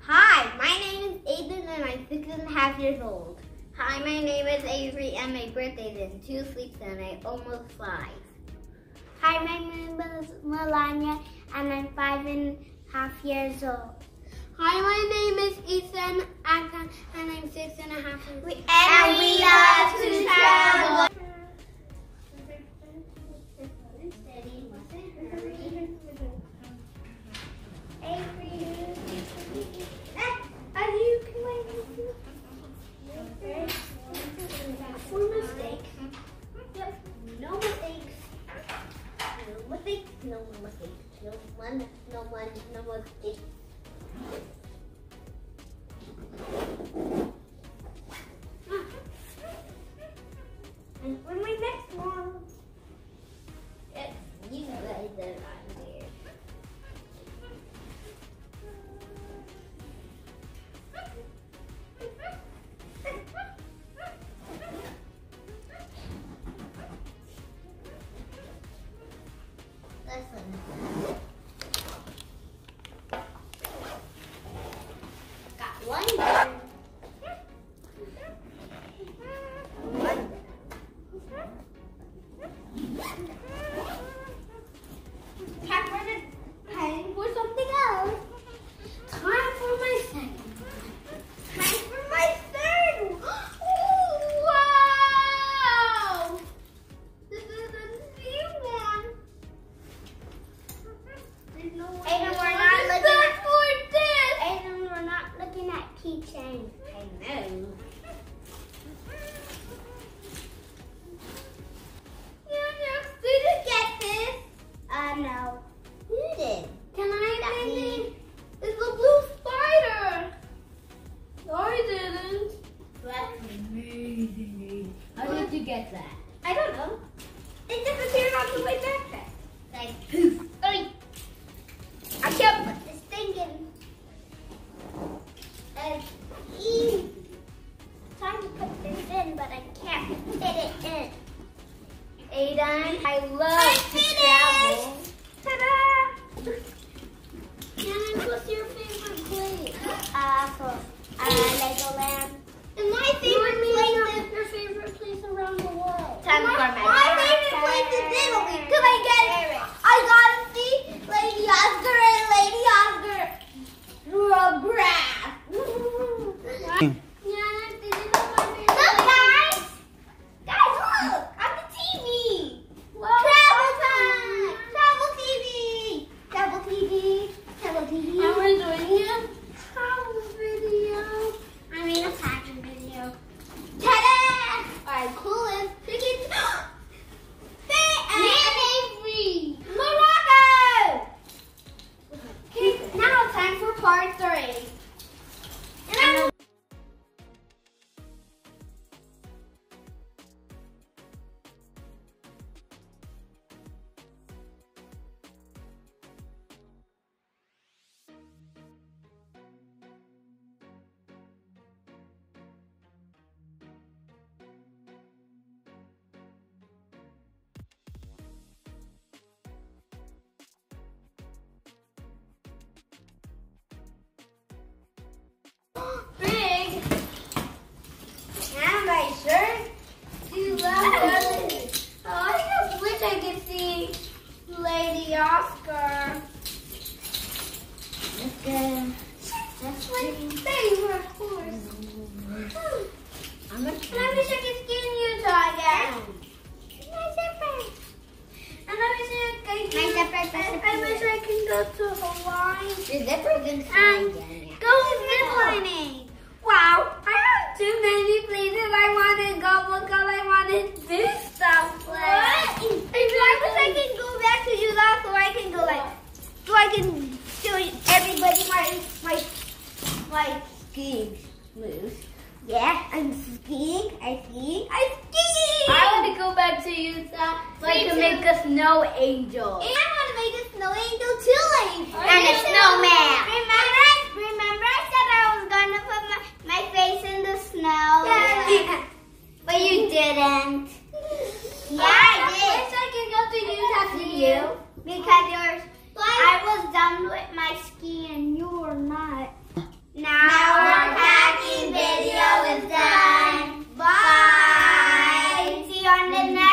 Hi, my name is Aiden and I'm 6.5 years old. Hi, my name is Avery and my birthday is in 2 weeks and I'm almost 5. Hi, my name is Melania and I'm 5.5 years old. Hi, my name is Ethan and I'm 6.5 years old. And we love to travel. No mistake. And for my next one, it's you guys that I'm here. Listen. One bird. Time for something else. Time for my second one. Time for my third one. Oh, wow! This is a new one. Aiden, we're not looking for this. Aiden, we're not looking at keychains. I know. Did you get this? No. You did. Can I maybe? It's a blue spider. No, I didn't. That's amazing. How did you get that? I don't know. It disappeared onto my backpack. Like poof. I can't put this thing in. Time to put this in, but I can't fit it in. Aiden, I love to travel. Ta-da! Aiden, what's your favorite place? Legoland. And my favorite place is your favorite place around the world. Time for my favorite place is Italy. Because I gotta see Lady Oscar and Lady Oscar Graph. Part 3. Big. And my shirt. Do you love it? Oh, I just wish I could see Lady Oscar. That's my favorite horse. And I wish I could ski in Utah again. My zipper. And I wish I could go to Hawaii. Your zipper's inside again. Go ziplining. Wow, I have too many places I want to go because I want to do stuff. What? I wish I can go back to Utah so I can go so I can show everybody my skiing moves. Yeah, I'm skiing. I ski. I want to go back to Utah so I can make a snow angel. And I want to make a snow angel too. And a snowman. Remember I said I was going to put my face in the snow? Yeah. But you didn't. Yeah, I did. I wish I could go to Utah to you because I was done with my skiing. the next